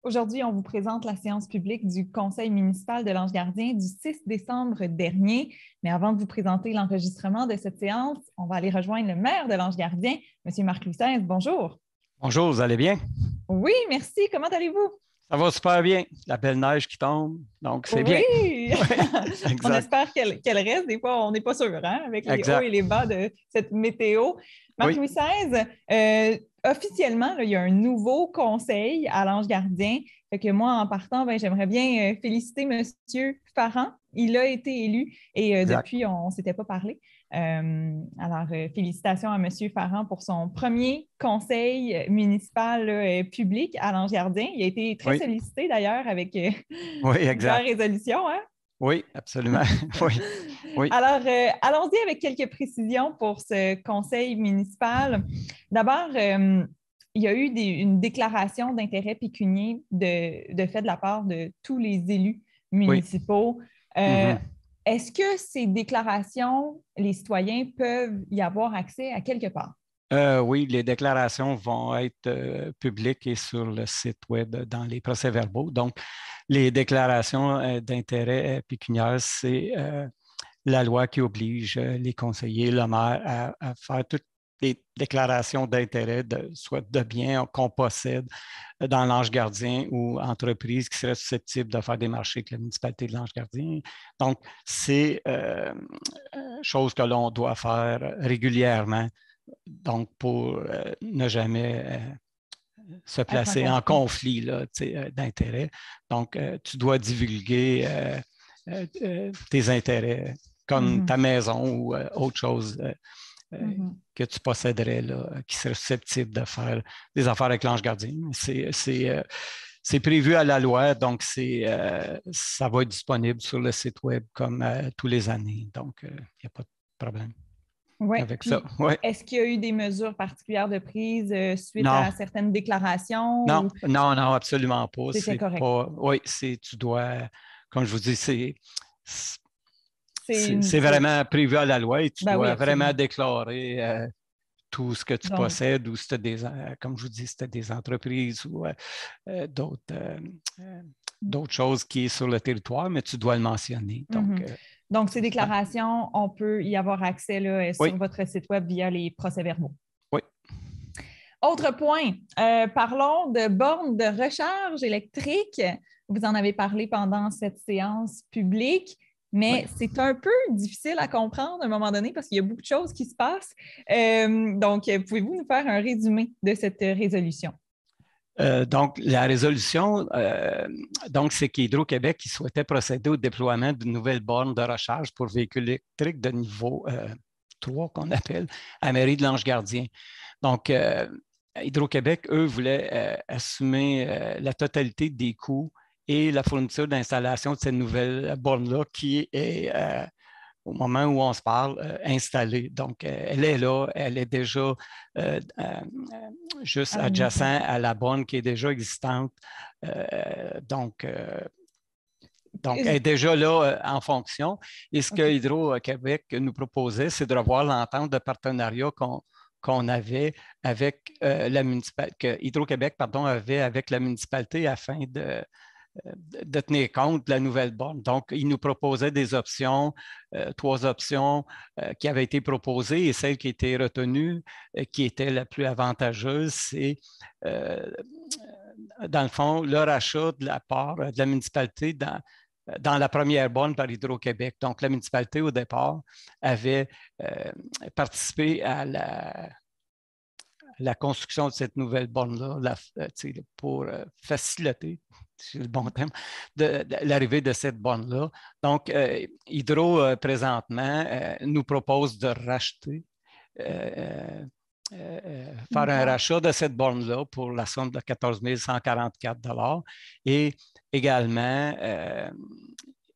Aujourd'hui, on vous présente la séance publique du Conseil municipal de l'Ange-Gardien du 6 décembre dernier. Mais avant de vous présenter l'enregistrement de cette séance, on va aller rejoindre le maire de l'Ange-Gardien, M. Marc Louis XVI. Bonjour. Bonjour, vous allez bien? Oui, merci. Comment allez-vous? Ça va super bien. La belle neige qui tombe, donc c'est bien. Oui! On Exact. espère qu'elle reste. Des fois, on n'est pas sûr, hein, avec les hauts et Exact. les bas de cette météo. Marc Oui, Louis XVI, officiellement, là, il y a un nouveau conseil à l'Ange Gardien. Fait que moi, en partant, ben, j'aimerais bien féliciter M. Farran. Il a été élu et exact. depuis, on ne s'était pas parlé. Félicitations à M. Farran pour son premier conseil municipal public à l'Ange Gardien. Il a été très Oui, sollicité d'ailleurs avec oui, plusieurs exact. résolutions, hein? Oui, absolument. Oui, oui, Alors, allons-y avec quelques précisions pour ce conseil municipal. D'abord, il y a eu une déclaration d'intérêt pécunier de fait de la part de tous les élus oui. municipaux. Euh, Mhm. Est-ce que ces déclarations, les citoyens peuvent y avoir accès à quelque part? Oui, les déclarations vont être publiques et sur le site web dans les procès-verbaux. Donc, les déclarations d'intérêt pécuniaire, c'est la loi qui oblige les conseillers, le maire, à faire toutes les déclarations d'intérêt, soit de biens qu'on possède dans l'Ange Gardien ou entreprises qui seraient susceptibles de faire des marchés avec la municipalité de l'Ange Gardien. Donc, c'est chose que l'on doit faire régulièrement, donc pour ne jamais se Être en placer en conflit. conflit d'intérêts. Donc, tu dois divulguer tes intérêts comme Mhm. ta maison ou autre chose Mhm. que tu posséderais là, qui serait susceptible de faire des affaires avec l'Ange Gardien. C'est prévu à la loi, donc ça va être disponible sur le site web comme tous les années. Donc, il n'y a pas de problème Oui. avec ça. Puis, Ouais. est-ce qu'il y a eu des mesures particulières de prise suite Non, à certaines déclarations non, ou non, non, absolument pas. c'était C'est correct? pas. Oui, tu dois, comme je vous dis, C'est c'est vraiment prévu à la loi et tu Ben oui, dois vraiment absolument. déclarer tout ce que tu Donc, possèdes ou si c'était comme je vous dis, c'était des entreprises ou d'autres choses qui sont sur le territoire, mais tu dois le mentionner. Donc, mhm. Donc, ces c'est super. déclarations, on peut y avoir accès là, Oui, sur votre site web via les procès-verbaux. oui, Autre point, parlons de bornes de recharge électrique. Vous en avez parlé pendant cette séance publique, oui. mais c'est un peu difficile à comprendre à un moment donné parce qu'il y a beaucoup de choses qui se passent. Donc, pouvez-vous nous faire un résumé de cette résolution? Donc, la résolution, donc, c'est qu'Hydro-Québec qui souhaitait procéder au déploiement d'une nouvelle borne de recharge pour véhicules électriques de niveau 3, qu'on appelle, à la mairie de l'Ange-Gardien. Donc, Hydro-Québec, eux, voulaient assumer la totalité des coûts et la fourniture d'installation de cette nouvelle borne-là qui est au moment où on se parle, installée. Donc, elle est là, elle est déjà juste À la adjacent municipalité. à la borne qui est déjà existante. Donc, elle est déjà là en fonction. Et ce que OK. Hydro-Québec nous proposait, c'est de revoir l'entente de partenariat qu'on avait avec la municipalité, que Hydro-Québec, pardon, avait avec la municipalité afin de tenir compte de la nouvelle borne. Donc, il nous proposait des options, 3 options qui avaient été proposées et celle qui a été retenue, qui était la plus avantageuse, c'est dans le fond, le rachat de la part de la municipalité dans la première borne par Hydro-Québec. Donc, la municipalité, au départ, avait participé à la construction de cette nouvelle borne-là pour faciliter, c'est le bon terme, de l'arrivée de cette borne-là. Donc, Hydro, présentement, nous propose de racheter, faire Une un part. rachat de cette borne-là pour la somme de 14 144 et également,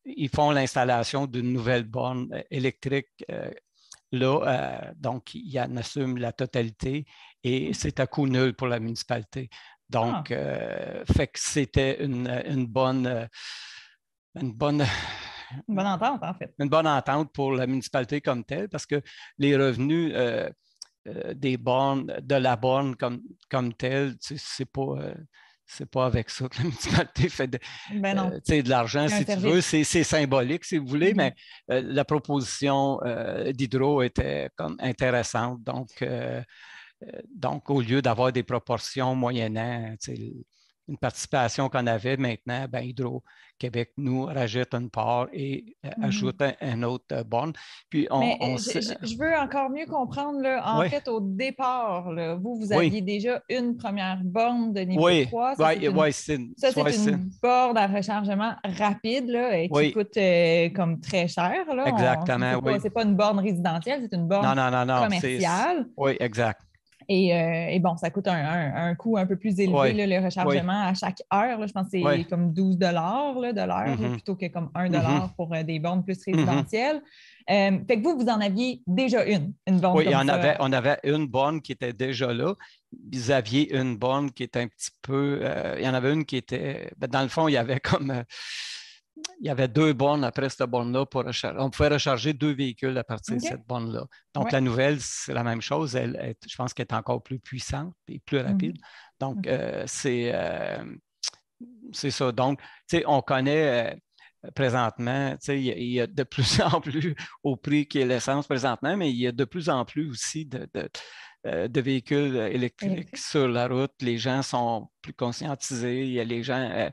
ils font l'installation d'une nouvelle borne électrique là, donc, il en assume la totalité et c'est à coût nul pour la municipalité. Ah, Donc, fait que c'était une bonne, une bonne entente, en fait. une bonne entente pour la municipalité comme telle parce que les revenus des bornes, de la borne comme telle, c'est pas, c'est pas avec ça que la municipalité fait de l'argent, si tu veux. C'est symbolique, si vous voulez, mais la proposition d'Hydro était comme intéressante. Donc, au lieu d'avoir des proportions moyennant une participation qu'on avait maintenant, ben, Hydro-Québec nous rajoute une part et ajoute un autre borne. Puis je veux encore mieux comprendre, là, en fait, au départ, là, vous aviez déjà une première borne de niveau 3. Ça, c'est une borne à rechargement rapide là, qui coûte comme très cher. Là. Exactement, c'est pas une borne résidentielle, c'est une borne commerciale. Oui, exact. Et bon, ça coûte un coût un peu plus élevé, là, le rechargement à chaque heure. Là, je pense que c'est comme 12 de l'heure, plutôt que comme 1 pour des bornes plus résidentielles. Fait que vous en aviez déjà une borne oui, comme ça. On avait une borne qui était déjà là. Vous aviez une borne qui était un petit peu... il y en avait une qui était... dans le fond, il y avait comme... il y avait 2 bornes après cette borne-là pour recharger. On pouvait recharger 2 véhicules à partir de cette borne-là. Donc, la nouvelle, c'est la même chose. Je pense qu'elle est encore plus puissante et plus rapide. Donc, c'est ça. Donc, tu sais, on connaît présentement, tu sais, il y a de plus en plus au prix qui est l'essence présentement, mais il y a de plus en plus aussi de véhicules électriques sur la route. Les gens sont plus conscientisés. Les gens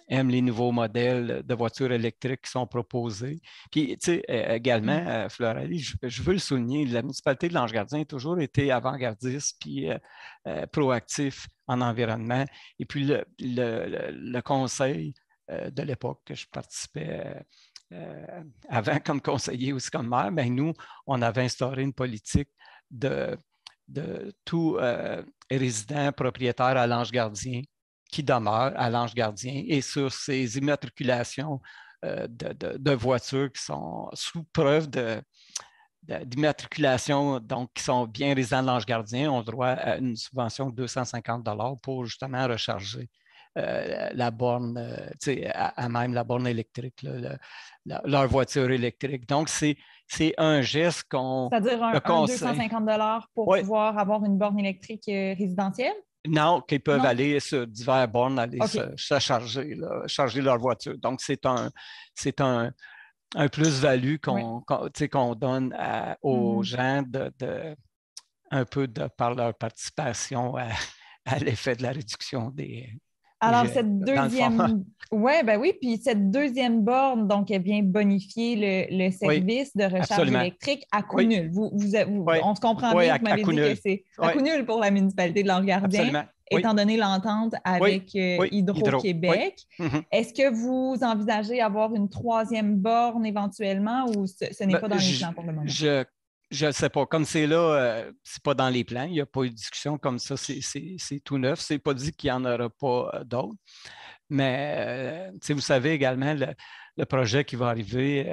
aiment les nouveaux modèles de voitures électriques qui sont proposés. Puis, tu sais, également, Floralie, je veux le souligner, la municipalité de l'Ange-Gardien a toujours été avant-gardiste puis proactif en environnement. Et puis, le conseil de l'époque que je participais avant comme conseiller aussi comme maire, bien, nous, on avait instauré une politique de tout résident propriétaire à l'Ange-Gardien qui demeure à l'Ange-Gardien et sur ces immatriculations de voitures qui sont sous preuve d'immatriculation, donc qui sont bien résidents de l'Ange-Gardien, ont droit à une subvention de 250 $ pour justement recharger la borne, à même la borne électrique, leur voiture électrique. Donc, c'est un geste qu'on... C'est-à-dire un 250 $ pour pouvoir avoir une borne électrique résidentielle? Non, qu'ils peuvent aller sur divers bornes, aller se charger leur voiture. Donc, c'est un plus-value qu'on donne aux gens un peu par leur participation à l'effet de la réduction des... Alors, cette deuxième... puis cette deuxième borne, donc, elle vient bonifier le service de recharge électrique à coût nul. On se comprend bien, vous m'avez dit que c'est à coût nul pour la municipalité de l'Ange-Gardien, étant donné l'entente avec Hydro-Québec. Est-ce que vous envisagez avoir une troisième borne éventuellement ou ce n'est pas dans les plans pour le moment? Je ne sais pas. Comme c'est là, c'est pas dans les plans. Il n'y a pas eu de discussion comme ça. C'est tout neuf. C'est pas dit qu'il n'y en aura pas d'autres. Mais vous savez également le projet qui va arriver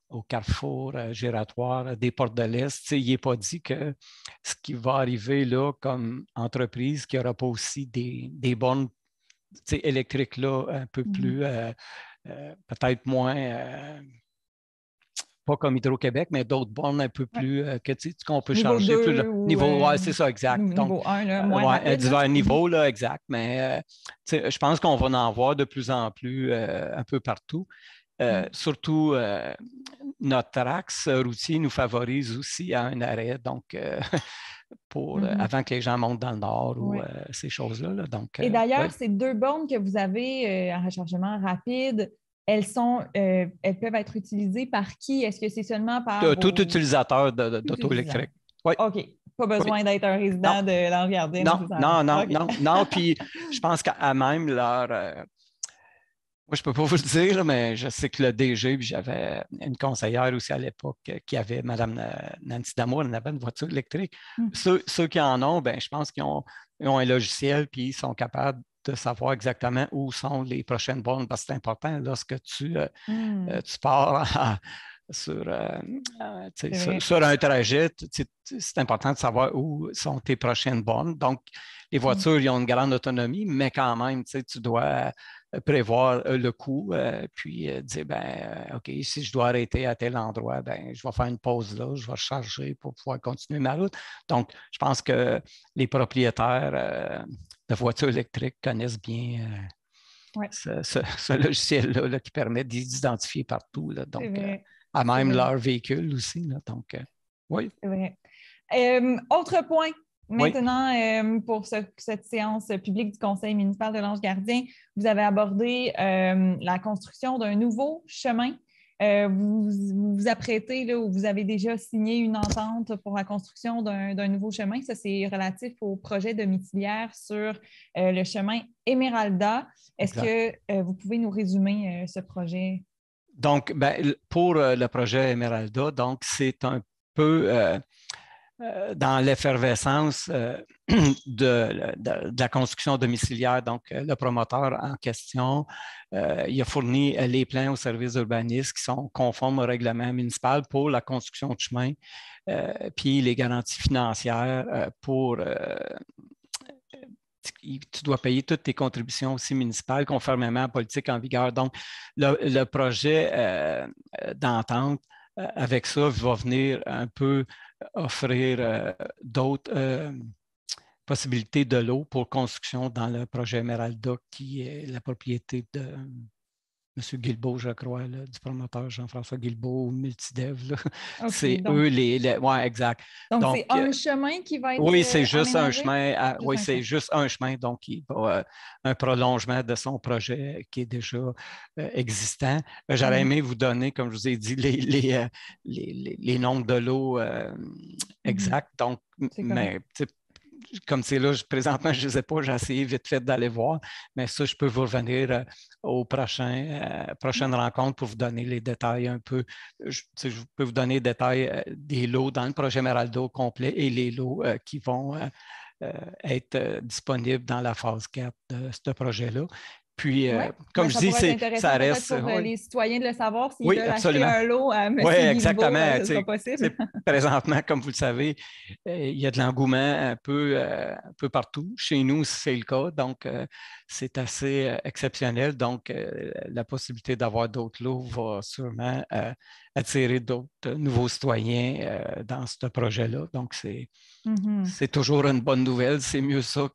au carrefour giratoire des Portes de l'Est, il n'est pas dit que ce qui va arriver là comme entreprise, qu'il n'y aura pas aussi des bornes électriques là un peu plus, peut-être moins... pas comme Hydro-Québec, mais d'autres bornes un peu plus qu'on peut niveau charger. 2 niveau, c'est ça, exact. Niveau 1, là, moins rapide. Divers niveaux, là, exact. Mais je pense qu'on va en voir de plus en plus un peu partout. Surtout, notre axe routier nous favorise aussi à un arrêt, donc avant que les gens montent dans le nord ou ces choses-là. Là. Donc, et d'ailleurs, ces 2 bornes que vous avez en rechargement rapide, elles peuvent être utilisées par qui? Est-ce que c'est seulement par... Tout utilisateur d'auto électrique. Oui. OK. Pas besoin d'être un résident de l'Ange-Gardien. Non. Puis je pense qu'à même leur... moi, je ne peux pas vous le dire, là, mais je sais que le DG, puis j'avais une conseillère aussi à l'époque qui avait, Mme Nancy Damour, elle avait une voiture électrique. Ceux qui en ont, ben, je pense qu'ils ont un logiciel, puis ils sont capables de savoir exactement où sont les prochaines bornes, parce que c'est important lorsque tu pars sur un trajet, c'est important de savoir où sont tes prochaines bornes. Donc, les voitures, ils ont une grande autonomie, mais quand même, tu dois prévoir le coût, puis dire, OK, si je dois arrêter à tel endroit, je vais faire une pause là, je vais recharger pour pouvoir continuer ma route. Donc, je pense que les propriétaires voitures électriques connaissent bien Ouais, ce logiciel-là là, qui permet d'identifier partout. Là, donc, à c'est même vrai. leur véhicule aussi. Là, donc, oui. C'est vrai. Autre point Oui, maintenant pour cette séance publique du Conseil municipal de l'Ange-Gardien, vous avez abordé la construction d'un nouveau chemin. Vous apprêtez là, ou vous avez déjà signé une entente pour la construction d'un nouveau chemin. Ça, c'est relatif au projet domiciliaire sur le chemin Emeralda. Est-ce exact. que vous pouvez nous résumer ce projet? Donc, ben, pour le projet Emeralda, donc, c'est un peu dans l'effervescence de la construction domiciliaire. Donc, le promoteur en question, il a fourni les plans aux services d'urbanisme qui sont conformes au règlement municipal pour la construction de chemin, puis les garanties financières pour tu dois payer toutes tes contributions aussi municipales conformément à la politique en vigueur. Donc, le projet d'entente avec ça va venir un peu offrir d'autres possibilités de l'eau pour construction dans le projet Emeralda, qui est la propriété de M. Guilbeault, je crois, là, du promoteur Jean-François Guilbeault, Multidev. OK, C'est eux les. Oui, exact. donc c'est Donc, un chemin qui va être oui, c'est juste un aménagé? chemin. Juste Oui, un c'est chemin. juste un chemin. Donc, il va un prolongement de son projet qui est déjà existant. J'aurais Mhm. aimé vous donner, comme je vous ai dit, les nombres de l'eau Mhm. exacts. Donc, C'est correct. mais comme c'est là, présentement, je ne sais pas, j'ai essayé vite fait d'aller voir, mais ça, je peux vous revenir aux prochaines rencontres pour vous donner les détails un peu. Je peux vous donner les détails des lots dans le projet Meraldo complet et les lots qui vont être disponibles dans la phase 4 de ce projet-là. Puis, Oui, comme je ça dis, pourrait être intéressant ça peut-être reste. pour Oui, les citoyens de le savoir s'ils oui, veulent acheter absolument. un lot à M. Oui, Guilbeault, exactement. ce sera possible. Présentement, comme vous le savez, il y a de l'engouement un peu partout. Chez nous, c'est le cas. Donc, c'est assez exceptionnel. Donc, la possibilité d'avoir d'autres lots va sûrement attirer d'autres nouveaux citoyens dans ce projet-là. Donc, Mhm. c'est toujours une bonne nouvelle. C'est mieux ça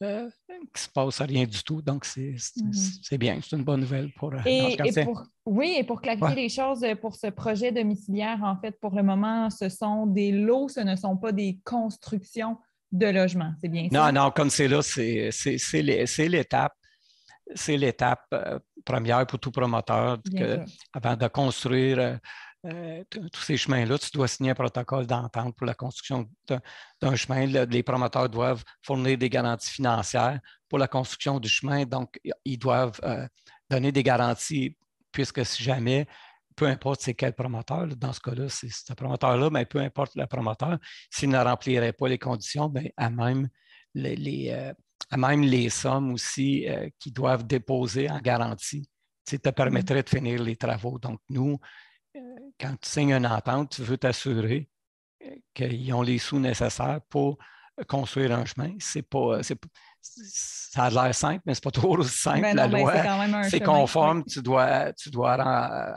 euh, qui se passe rien du tout. Donc, Mhm. c'est bien. C'est une bonne nouvelle pour l'Ange Et Gardien. oui, et pour clarifier Ouais. les choses, pour ce projet domiciliaire, en fait, pour le moment, ce sont des lots, ce ne sont pas des constructions de logements. C'est bien Non, ça? non, comme c'est là, c'est l'étape. C'est l'étape première pour tout promoteur Bien sûr. avant de construire tous ces chemins-là, tu dois signer un protocole d'entente pour la construction d'un chemin. Les promoteurs doivent fournir des garanties financières pour la construction du chemin. Donc, ils doivent donner des garanties puisque si jamais, peu importe c'est quel promoteur, dans ce cas-là, c'est ce promoteur-là, mais peu importe le promoteur, s'il ne remplirait pas les conditions, bien, à même les sommes aussi qu'ils doivent déposer en garantie, te Mhm. permettrait de finir les travaux. Donc, nous, quand tu signes une entente, tu veux t'assurer qu'ils ont les sous nécessaires pour construire un chemin. Ça a l'air simple, mais ce n'est pas toujours aussi simple. Ben La non, ben c'est loi, quand même un c'est chemin. Oui. conforme. Tu dois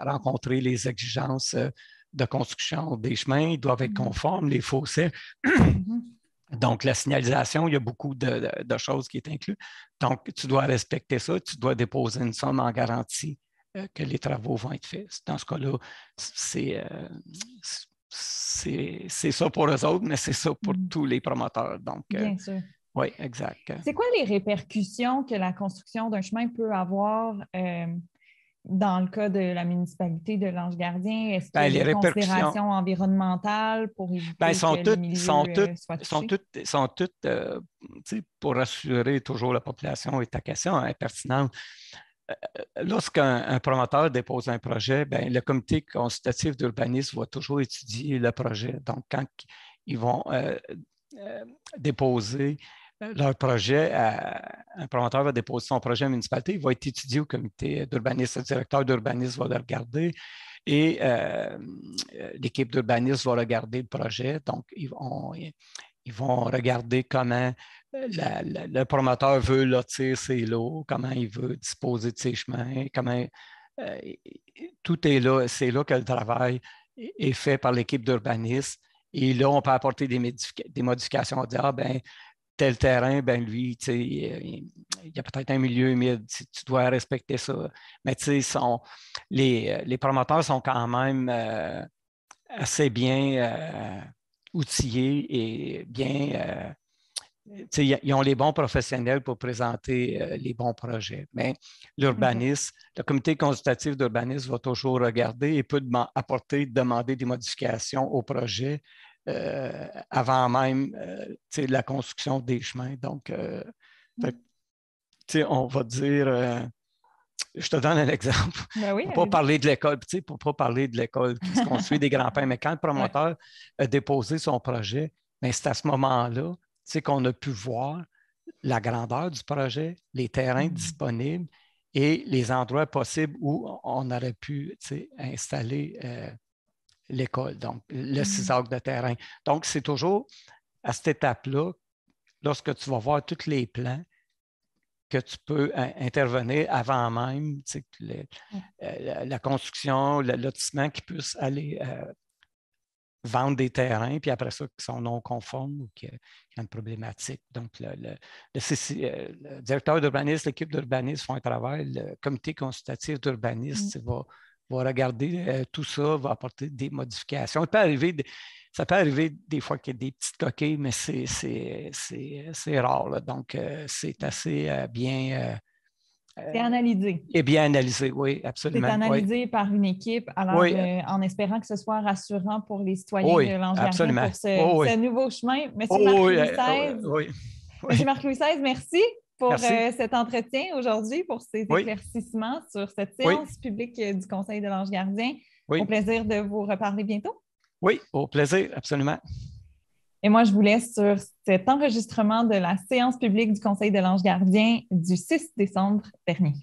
rencontrer les exigences de construction des chemins. Ils doivent être Mhm. conformes, les fossés. Mhm. Donc, la signalisation, il y a beaucoup de choses qui sont incluses. Donc, tu dois respecter ça. Tu dois déposer une somme en garantie que les travaux vont être faits. Dans ce cas-là, c'est ça pour eux autres, mais c'est ça pour Mhm. tous les promoteurs. Donc, Bien sûr. oui, exact. C'est quoi les répercussions que la construction d'un chemin peut avoir dans le cas de la municipalité de l'Ange-Gardien? Est-ce qu'il y Ben, a les des répercussions, considérations environnementales pour ben, éviter que les milieux soient touchés? sont toutes pour rassurer toujours la population, et ta question est pertinente. Lorsqu'un promoteur dépose un projet, ben, le comité consultatif d'urbanisme va toujours étudier le projet. Donc, quand ils vont euh, déposer leur projet, un promoteur va déposer son projet à la municipalité, il va être étudié au comité d'urbanisme. Le directeur d'urbanisme va le regarder et l'équipe d'urbanisme va regarder le projet. Donc, ils vont regarder comment le promoteur veut lotir ses lots, comment il veut disposer de ses chemins, euh, tout est là. C'est là que le travail est fait par l'équipe d'urbanisme. Et là, on peut apporter des modifications. On dit, ah, ben, tel terrain, ben lui, il y a peut-être un milieu humide, tu dois respecter ça. Mais les promoteurs sont quand même assez bien outillés et bien. Ils ont les bons professionnels pour présenter les bons projets. Mais l'urbanisme, le comité consultatif d'urbanisme va toujours regarder et peut demander des modifications au projet avant même la construction des chemins. Donc, on va dire, je te donne un exemple. Ben oui, Pour ne pas parler de l'école, pour pas parler de l'école qui se construit des grands-pins, mais quand le promoteur a déposé son projet, c'est à ce moment-là qu'on a pu voir la grandeur du projet, les terrains disponibles et les endroits possibles où on aurait pu installer l'école, donc le 6 acres de terrain. Donc, c'est toujours à cette étape-là, lorsque tu vas voir tous les plans, que tu peux intervenir avant même la construction, le lotissement qui puisse aller vendre des terrains, puis après ça, qui sont non conformes ou qui ont une problématique. Donc, le directeur d'urbanisme, l'équipe d'urbanisme font un travail, le comité consultatif d'urbanisme va regarder tout ça, va apporter des modifications. Ça peut arriver des fois qu'il y a des petites coquilles, mais c'est rare. Là. Donc, c'est assez bien... c'est analysé. Et bien analysé, oui, absolument. C'est analysé par une équipe, alors en espérant que ce soit rassurant pour les citoyens de l'Anse-Gardien pour ce nouveau chemin. Monsieur Marc-Louis XVI, merci pour cet entretien aujourd'hui, pour ces éclaircissements sur cette séance publique du Conseil de l'Anse-Gardien. Au plaisir de vous reparler bientôt. Oui, au plaisir, absolument. Et moi, je vous laisse sur cet enregistrement de la séance publique du Conseil de l'Anse-Gardien du 6 décembre dernier.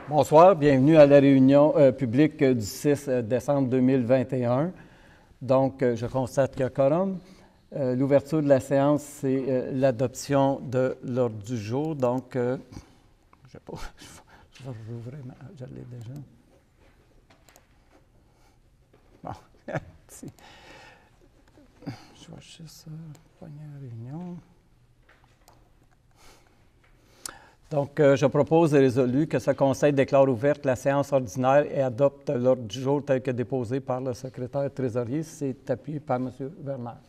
Bonsoir, bienvenue à la réunion publique du 6 décembre 2021. Donc, je constate qu'il y a quorum. L'ouverture de la séance, c'est l'adoption de l'ordre du jour. Donc, je ne sais pas, je vais rouvrir, je l'ai déjà. Bon, je vais juste pogner la réunion. Donc, je propose et résolu que ce Conseil déclare ouverte la séance ordinaire et adopte l'ordre du jour tel que déposé par le secrétaire trésorier. C'est appuyé par M. Bernard.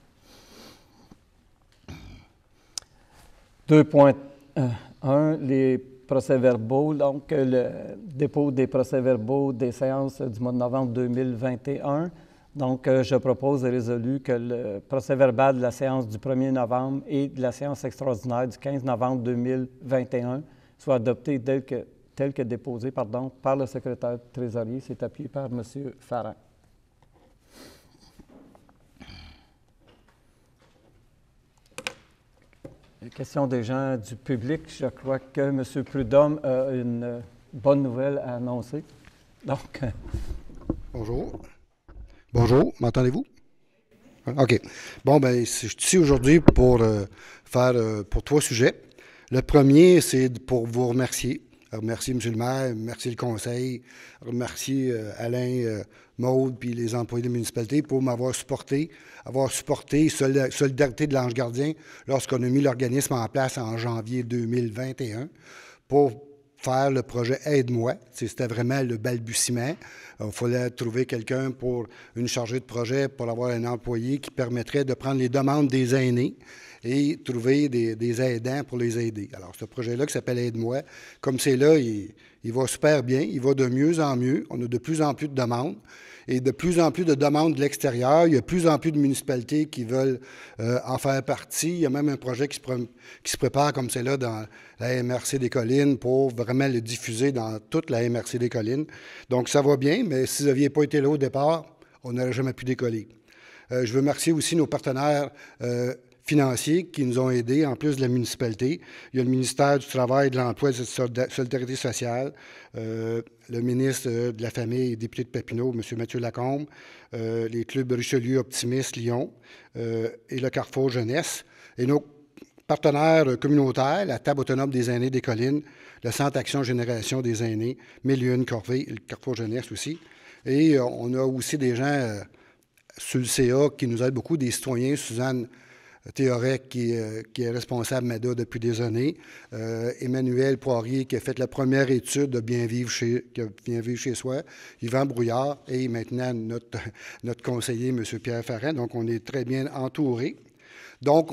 2.1, les procès-verbaux. Donc, le dépôt des procès-verbaux des séances du mois de novembre 2021. Donc, je propose et résolu que le procès-verbal de la séance du 1er novembre et de la séance extraordinaire du 15 novembre 2021 soit adopté tel que déposé par le secrétaire trésorier. C'est appuyé par M. Farran. Les questions des gens du public. Je crois que M. Prudhomme a une bonne nouvelle à annoncer. Donc, bonjour. Bonjour, m'entendez-vous? OK. Bon, bien, je suis ici aujourd'hui pour faire pour 3 sujets. Le premier, c'est pour vous remercier. Remercier M. le maire, remercier le conseil, remercier Alain, Maude, puis les employés de la municipalité pour m'avoir supporté, Solidarité de l'Anse-Gardien lorsqu'on a mis l'organisme en place en janvier 2021 pour faire le projet Aide-moi. C'était vraiment le balbutiement. Il fallait trouver quelqu'un pour une chargée de projet, pour avoir un employé qui permettrait de prendre les demandes des aînés et trouver des aidants pour les aider. Alors, ce projet-là qui s'appelle Aide-moi, comme c'est là, il va super bien, il va de mieux en mieux. On a de plus en plus de demandes et de plus en plus de demandes de l'extérieur. Il y a de plus en plus de municipalités qui veulent en faire partie. Il y a même un projet qui se prépare comme c'est là dans la MRC des Collines pour vraiment le diffuser dans toute la MRC des Collines. Donc, ça va bien, mais si vous n'aviez pas été là au départ, on n'aurait jamais pu décoller. Je veux remercier aussi nos partenaires financiers qui nous ont aidés, en plus de la municipalité. Il y a le ministère du Travail, de l'Emploi et de la Solidarité sociale, le ministre de la Famille et député de Papineau, M. Mathieu Lacombe, les clubs Richelieu, Optimiste, Lyon et le Carrefour Jeunesse. Et nos partenaires communautaires, la Table autonome des aînés des Collines, le Centre Action Génération des aînés, 1001 Corvée et le Carrefour Jeunesse aussi. Et on a aussi des gens sur le CA qui nous aident beaucoup, des citoyens, Suzanne Théorec, qui est responsable MADA depuis des années. Emmanuel Poirier, qui a fait la première étude de bien vivre chez soi. Yvan Brouillard et maintenant notre conseiller, M. Pierre Farrin. Donc, on est très bien entourés. Donc,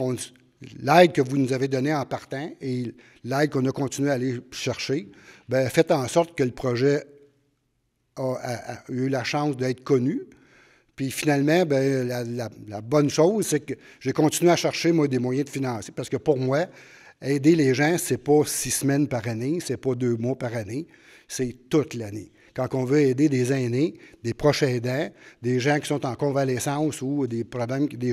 l'aide que vous nous avez donnée en partant et l'aide qu'on a continué à aller chercher, bien, faites en sorte que le projet a eu la chance d'être connu. Puis finalement, bien, la bonne chose, c'est que j'ai continué à chercher, moi, des moyens de financer. Parce que pour moi, aider les gens, c'est pas 6 semaines par année, c'est pas 2 mois par année, c'est toute l'année. Quand on veut aider des aînés, des proches aidants, des gens qui sont en convalescence ou des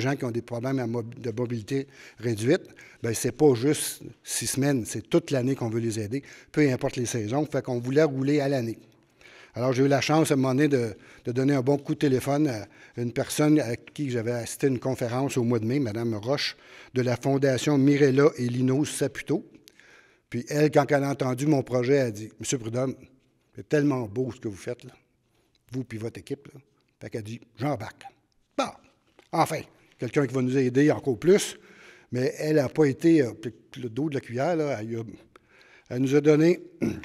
gens qui ont des problèmes de mobilité réduite, bien, c'est pas juste 6 semaines, c'est toute l'année qu'on veut les aider, peu importe les saisons. Fait qu'on voulait rouler à l'année. Alors, j'ai eu la chance à un moment donné de donner un bon coup de téléphone à une personne à qui j'avais assisté à une conférence au mois de mai, Mme Roche, de la Fondation Mirella et Lino Saputo. Puis elle, quand elle a entendu mon projet, elle a dit « Monsieur Prudhomme, c'est tellement beau ce que vous faites, là, vous puis votre équipe. » Là. Fait qu'elle a dit « J'embarque. » Bon, enfin, quelqu'un qui va nous aider encore plus, mais elle n'a pas été le dos de la cuillère, là, elle nous a donné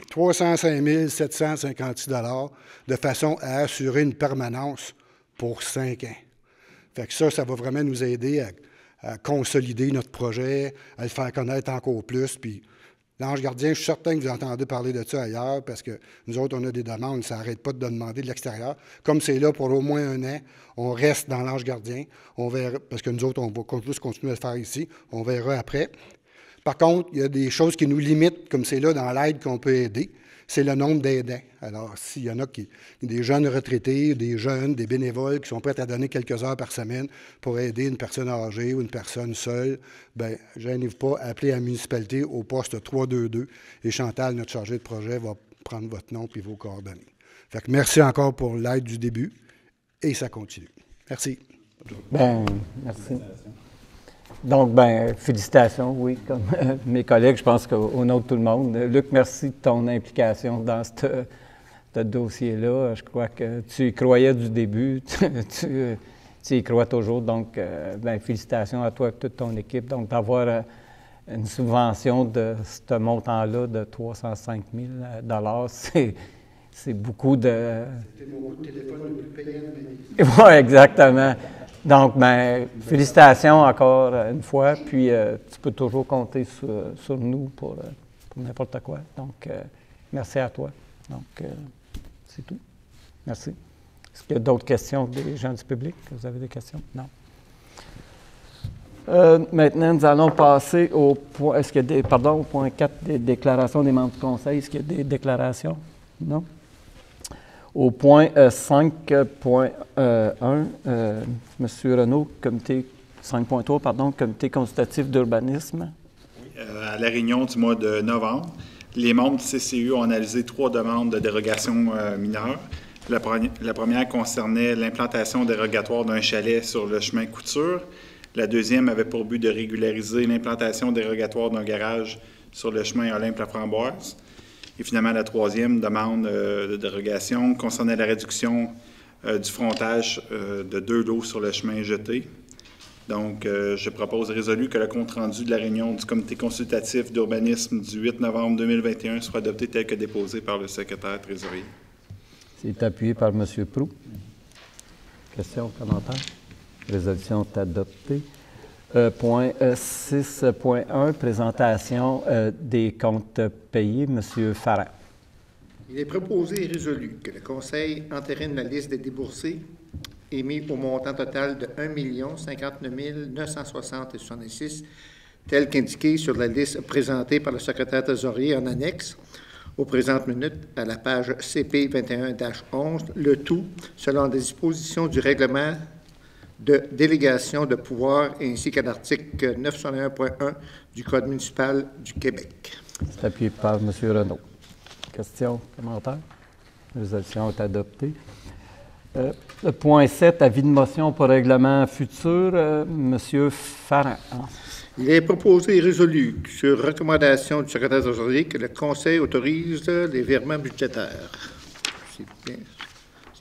305 756 $ de façon à assurer une permanence pour 5 ans. Fait que ça va vraiment nous aider à consolider notre projet, à le faire connaître encore plus. Puis l'Ange Gardien, je suis certain que vous entendez parler de ça ailleurs parce que nous autres, on a des demandes, ça n'arrête pas de demander de l'extérieur. Comme c'est là pour au moins 1 an, on reste dans l'Ange Gardien. On verra, parce que nous autres, on va plus continuer à le faire ici. On verra après. Par contre, il y a des choses qui nous limitent, comme c'est là dans l'aide qu'on peut aider, c'est le nombre d'aidants. Alors, s'il y en a des jeunes retraités, des jeunes, des bénévoles qui sont prêts à donner quelques heures par semaine pour aider une personne âgée ou une personne seule, bien, gênez-vous pas, appelez à la municipalité au poste 322 et Chantal, notre chargée de projet, va prendre votre nom et vos coordonnées. Fait que merci encore pour l'aide du début et ça continue. Merci. Bien, merci. Donc, bien, félicitations, oui, comme mes collègues, je pense qu'au nom de tout le monde. Luc, merci de ton implication dans ce dossier-là. Je crois que tu y croyais du début, tu y crois toujours. Donc, bien, félicitations à toi et toute ton équipe. Donc, d'avoir une subvention de ce montant-là de 305 000 $, c'est beaucoup de... C'était mon téléphone le plus payant de ma vie. Oui, exactement. Donc, bien, félicitations encore une fois, puis tu peux toujours compter sur nous pour n'importe quoi. Donc, merci à toi. Donc, c'est tout. Merci. Est-ce qu'il y a d'autres questions des gens du public? Vous avez des questions? Non. Maintenant, nous allons passer au point, au point 4 des déclarations des membres du Conseil. Est-ce qu'il y a des déclarations? Non? Au point 5.1, M. Renaud, comité 5.3, pardon, comité consultatif d'urbanisme. Oui, à la réunion du mois de novembre, les membres du CCU ont analysé 3 demandes de dérogation mineures. La première concernait l'implantation dérogatoire d'un chalet sur le chemin Couture. La deuxième avait pour but de régulariser l'implantation dérogatoire d'un garage sur le chemin Olympe-la-Framboise. Et finalement, la troisième demande de dérogation concernait la réduction du frontage de 2 lots sur le chemin jeté. Donc, je propose résolu que le compte-rendu de la réunion du comité consultatif d'urbanisme du 8 novembre 2021 soit adopté tel que déposé par le secrétaire trésorier. C'est appuyé par M. Proulx. Questions, commentaires? Résolution est adoptée. Point 6.1, présentation des comptes payés. M. Farrin. Il est proposé et résolu que le Conseil entérine la liste des déboursés émis au montant total de 1 059 960,66 tel qu'indiqué sur la liste présentée par le secrétaire trésorier en annexe aux présentes minutes à la page CP 21-11, le tout selon les dispositions du règlement de délégation de pouvoir ainsi qu'à l'article 901.1 du Code municipal du Québec. C'est appuyé par M. Renaud. Questions, commentaires? La résolution est adoptée. Le point 7, avis de motion pour règlement futur. M. Farrin. Il est proposé et résolu sur recommandation du secrétaire trésorier que le Conseil autorise les virements budgétaires.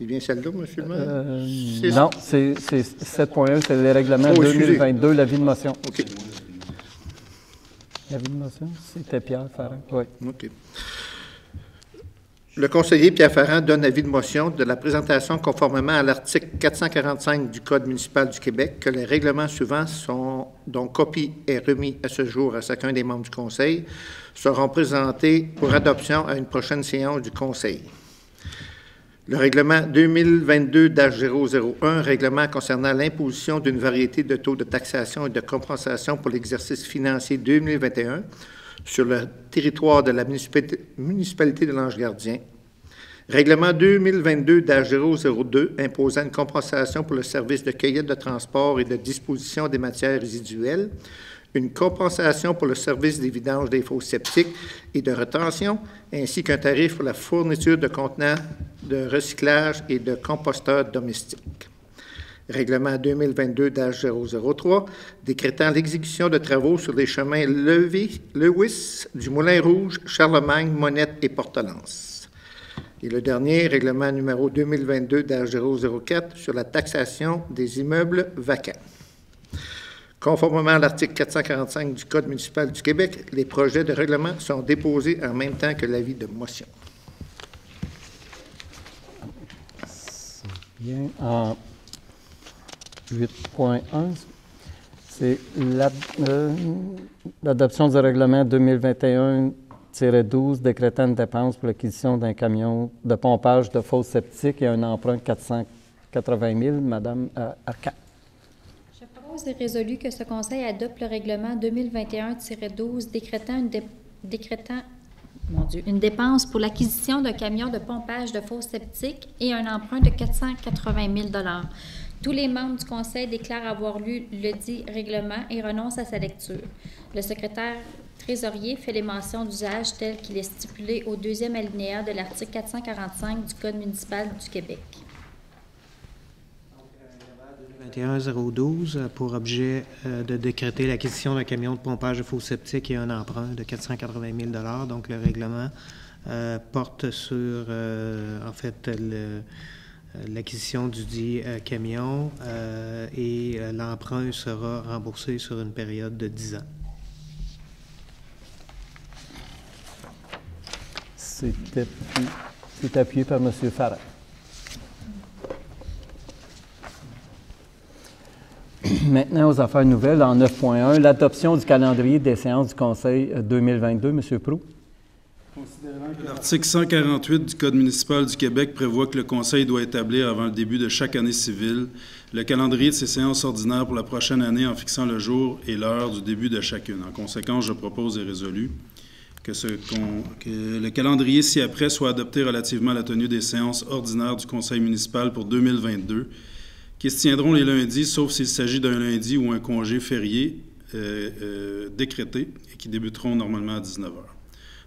C'est bien celle-là, M. le maire? Non, c'est 7.1, c'est les règlements 2022, l'avis de motion. OK. L'avis de motion, c'était Pierre Ferrand. Oui. OK. Le conseiller Pierre Ferrand donne avis de motion de la présentation conformément à l'article 445 du Code municipal du Québec que les règlements suivants sont, dont copie est remis à ce jour à chacun des membres du conseil, seront présentés pour adoption à une prochaine séance du conseil. Le règlement 2022-001, règlement concernant l'imposition d'une variété de taux de taxation et de compensation pour l'exercice financier 2021 sur le territoire de la municipalité de l'Ange-Gardien. Règlement 2022-002 imposant une compensation pour le service de cueillette de transport et de disposition des matières résiduelles, une compensation pour le service des vidanges des fosses septiques et de rétention, ainsi qu'un tarif pour la fourniture de contenants de recyclage et de composteurs domestiques. Règlement 2022-003, décrétant l'exécution de travaux sur les chemins Lewis, du Moulin-Rouge, Charlemagne, Monette et Portelance. Et le dernier, règlement numéro 2022-004 sur la taxation des immeubles vacants. Conformément à l'article 445 du Code municipal du Québec, les projets de règlement sont déposés en même temps que l'avis de motion. Bien. En 8.1, c'est l'adoption du règlement 2021-12 décrétant une dépense pour l'acquisition d'un camion de pompage de fosses septiques et un emprunt de 480 000. Madame Arcand. Je propose et résolu que ce Conseil adopte le règlement 2021-12 décrétant une dépense pour l'acquisition d'un camion de pompage de fosses septiques et un emprunt de 480 000 $. Tous les membres du Conseil déclarent avoir lu le dit règlement et renoncent à sa lecture. Le secrétaire trésorier fait les mentions d'usage telles qu'il est stipulé au deuxième alinéa de l'article 445 du Code municipal du Québec. 21-012 pour objet de décréter l'acquisition d'un camion de pompage de fosses septiques et un emprunt de 480 000 $. Donc, le règlement porte sur, en fait, l'acquisition du dit camion et l'emprunt sera remboursé sur une période de 10 ans. C'est appuyé par M. Farah. Maintenant, aux affaires nouvelles, en 9.1, l'adoption du calendrier des séances du Conseil 2022. M. Proulx. L'article 148 du Code municipal du Québec prévoit que le Conseil doit établir, avant le début de chaque année civile, le calendrier de ses séances ordinaires pour la prochaine année en fixant le jour et l'heure du début de chacune. En conséquence, je propose et résolu que le calendrier ci-après soit adopté relativement à la tenue des séances ordinaires du Conseil municipal pour 2022, qui se tiendront les lundis, sauf s'il s'agit d'un lundi ou un congé férié décrété et qui débuteront normalement à 19h.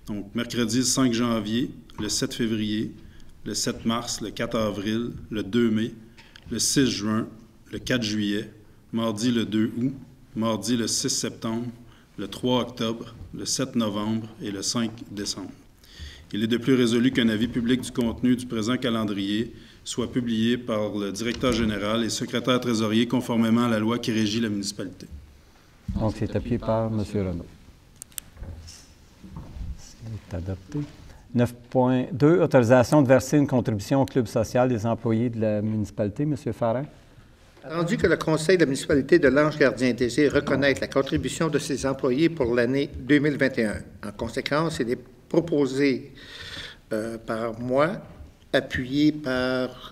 Donc, mercredi le 5 janvier, le 7 février, le 7 mars, le 4 avril, le 2 mai, le 6 juin, le 4 juillet, mardi le 2 août, mardi le 6 septembre, le 3 octobre, le 7 novembre et le 5 décembre. Il est de plus résolu qu'un avis public du contenu du présent calendrier soit publié par le directeur général et secrétaire trésorier conformément à la loi qui régit la municipalité. Donc, c'est appuyé par M. Renaud. C'est adopté. 9.2, autorisation de verser une contribution au club social des employés de la municipalité. M. Farah. Attendu que le Conseil de la municipalité de l'Ange-Gardien désire reconnaître la contribution de ses employés pour l'année 2021. En conséquence, il est proposé par moi, appuyé par...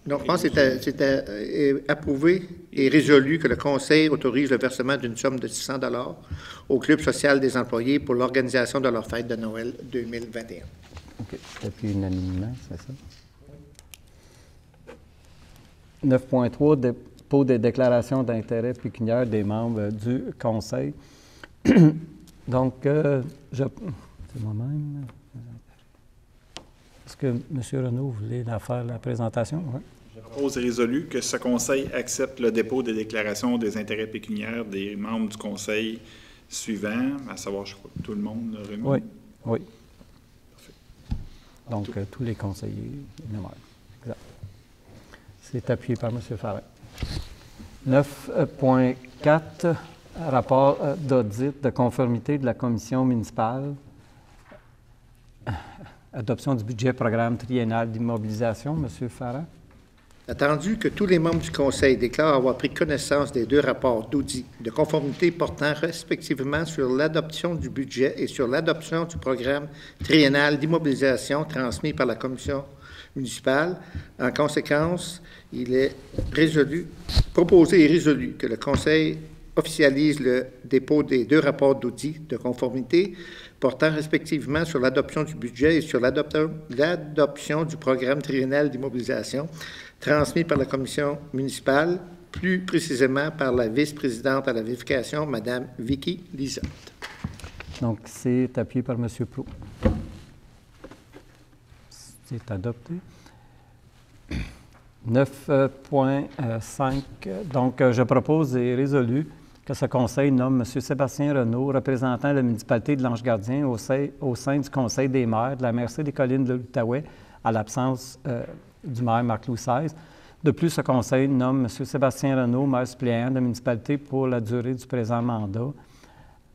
non, je pense que c'était approuvé et résolu que le Conseil autorise le versement d'une somme de 600 $ au Club social des employés pour l'organisation de leur fête de Noël 2021. OK. C'est appuyé unanimement, c'est ça? 9.3, dépôt des déclarations d'intérêt pécuniaire des membres du Conseil. Donc, c'est moi-même. Est-ce que M. Renaud voulait faire la présentation? Oui. Je propose et résolu que ce Conseil accepte le dépôt des déclarations des intérêts pécuniaires des membres du Conseil suivant, à savoir, je crois, tout le monde, Rémi? Oui, oui. Parfait. Donc, tous les conseillers énumèrent. Exact. C'est appuyé par M. Farrin. 9.4, rapport d'audit de conformité de la commission municipale. Adoption du budget programme triennal d'immobilisation. M. Farrin. Attendu que tous les membres du Conseil déclarent avoir pris connaissance des 2 rapports d'audit de conformité portant respectivement sur l'adoption du budget et sur l'adoption du programme triennal d'immobilisation transmis par la Commission municipale, en conséquence, il est proposé et résolu que le Conseil officialise le dépôt des 2 rapports d'audit de conformité portant respectivement sur l'adoption du budget et sur l'adoption du programme triennal d'immobilisation transmis par la commission municipale, plus précisément par la vice-présidente à la vérification, Mme Vicky Lisotte. Donc, c'est appuyé par M. Proulx. C'est adopté. 9.5. Donc, je propose et résolu que ce conseil nomme M. Sébastien Renaud, représentant la municipalité de l'Ange-Gardien au sein du Conseil des maires de la MRC des Collines de l'Outaouais, à l'absence du maire Marc-Louis XVI. De plus, ce conseil nomme M. Sébastien Renaud, maire suppléant de la municipalité pour la durée du présent mandat,